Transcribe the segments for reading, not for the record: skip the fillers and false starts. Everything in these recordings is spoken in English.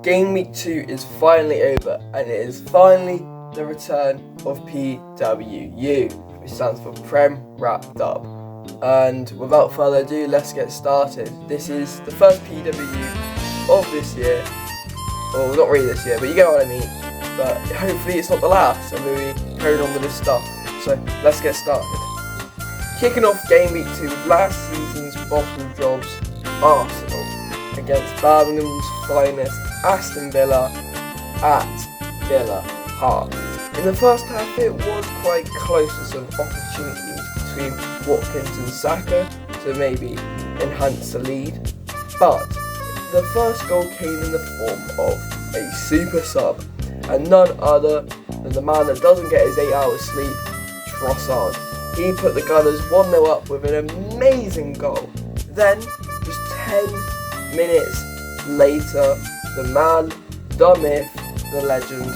Game week 2 is finally over, and it is finally the return of PWU, which stands for Prem Wrapped Up. And without further ado, let's get started. This is the first PWU of this year. Well, not really this year, but you get what I mean. But hopefully it's not the last, and we'll be carrying on with this stuff. So let's get started. Kicking off game week 2 with last season's bottle jobs, Arsenal, against Birmingham's finest, Aston Villa, at Villa Park. In the first half it was quite close to some opportunities between Watkins and Saka to maybe enhance the lead, but the first goal came in the form of a super sub, and none other than the man that doesn't get his 8 hours sleep, Trossard. He put the Gunners 1-0 up with an amazing goal. Then, just 10 minutes later, the man, the myth, the legend,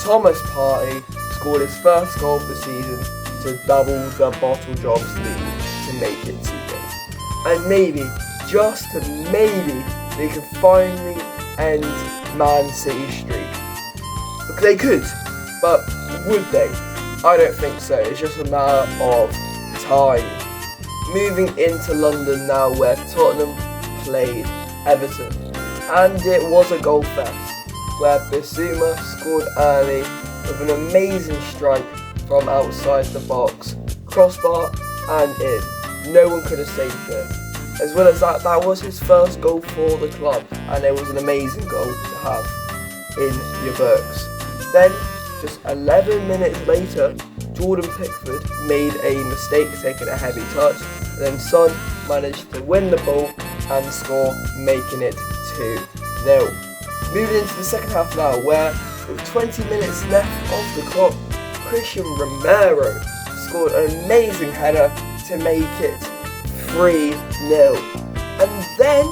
Thomas Partey scored his first goal of the season to double the bottle jobs lead to make it 2-0. And maybe, just to maybe, they could finally end Man City's streak. They could, but would they? I don't think so. It's just a matter of time. Moving into London now, where Tottenham played Everton, and it was a goal fest where Bissouma scored early with an amazing strike from outside the box, crossbar and in. No one could have saved it. As well as that was his first goal for the club, and it was an amazing goal to have in your books. Then, just 11 minutes later, Jordan Pickford made a mistake taking a heavy touch, and then Son managed to win the ball and score, making it 2-0. Moving into the second half now, where with 20 minutes left of the clock, Christian Romero scored an amazing header to make it 3-0. And then,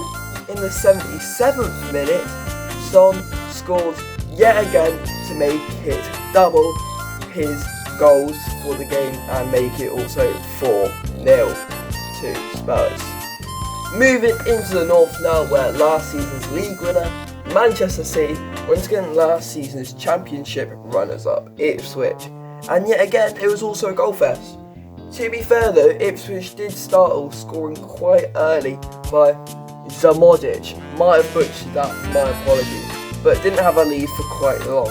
in the 77th minute, Son scored yet again to make it double his goals for the game and make it also 4-0 to Spurs. Moving into the north now, where last season's league winner, Manchester City, once again last season's championship runners-up, Ipswich. And yet again, it was also a goal fest. To be fair though, Ipswich did start off scoring quite early by Zamodic. Might have butchered that, my apologies, but didn't have a lead for quite long.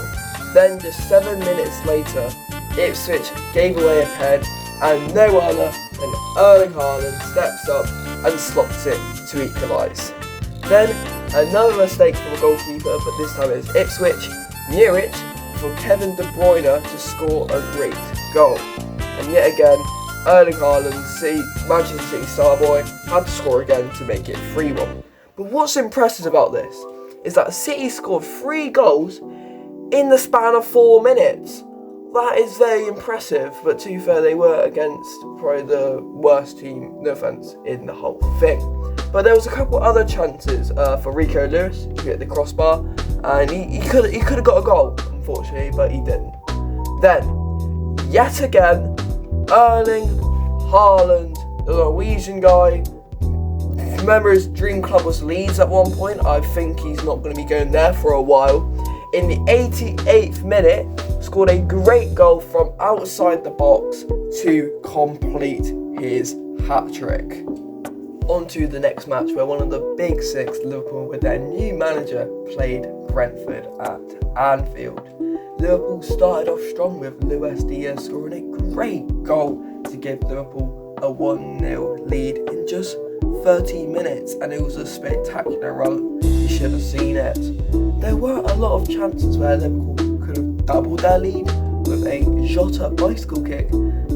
Then just 7 minutes later, Ipswich gave away a pen, and no other than Erling Haaland steps up and slots it to equalise. Then another mistake from a goalkeeper, but this time it's Ipswich, Muric, for Kevin De Bruyne to score a great goal. And yet again, Erling Haaland, Manchester City star boy, had to score again to make it 3-1. But what's impressive about this is that City scored 3 goals in the span of 4 minutes. That is very impressive, but to be fair, they were against probably the worst team, no offence, in the whole thing. But there was a couple other chances for Rico Lewis to hit the crossbar, and he could have got a goal, unfortunately, but he didn't. Then, yet again, Erling Haaland, the Norwegian guy. Remember his dream club was Leeds at one point. I think he's not going to be going there for a while. In the 88th minute, scored a great goal from outside the box to complete his hat-trick. On to the next match, where one of the big six, Liverpool, with their new manager, played Brentford at Anfield. Liverpool started off strong with Luis Diaz scoring a great goal to give Liverpool a 1-0 lead in just 30 minutes, and it was a spectacular run. You should have seen it. There were a lot of chances where Liverpool could have doubled their lead with a Jota bicycle kick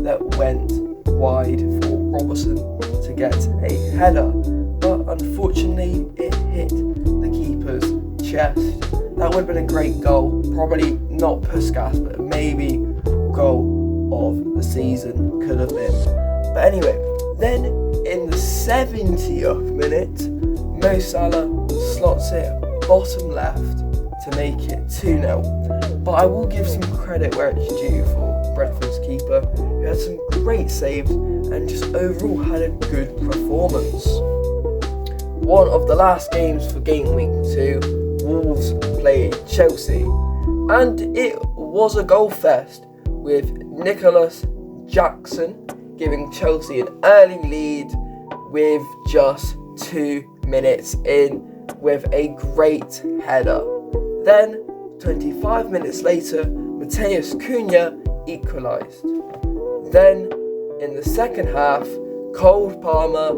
that went wide for Robertson to get a header, but unfortunately it hit the keeper's chest. That would have been a great goal, probably not Puskas, but maybe goal of the season could have been. But anyway, then in the 70th minute, Mo Salah slots it bottom left to make it 2-0. But I will give some credit where it's due for Brentford's keeper, who had some great saves and just overall had a good performance. One of the last games for game week 2, Wolves played Chelsea. And it was a goal fest, with Nicholas Jackson giving Chelsea an early lead with just 2 minutes in with a great header. Then, 25 minutes later, Mateus Cunha equalised. Then, in the second half, Cole Palmer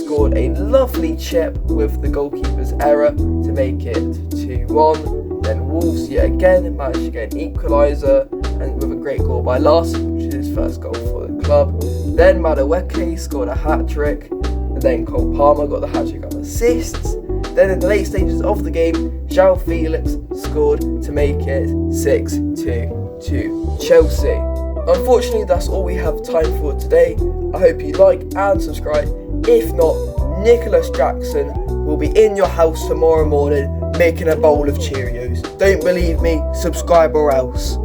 scored a lovely chip with the goalkeeper's error to make it 2-1. Then Wolves yet again managed to get an equaliser, and with a great goal by Larson, which is his first goal for the club. Then Madueke scored a hat-trick, and then Cole Palmer got the hat-trick on assists. Then in the late stages of the game, João Felix scored to make it 6-2 to Chelsea. Unfortunately, that's all we have time for today. I hope you like and subscribe. If not, Nicholas Jackson will be in your house tomorrow morning making a bowl of Cheerios. Don't believe me? Subscribe or else.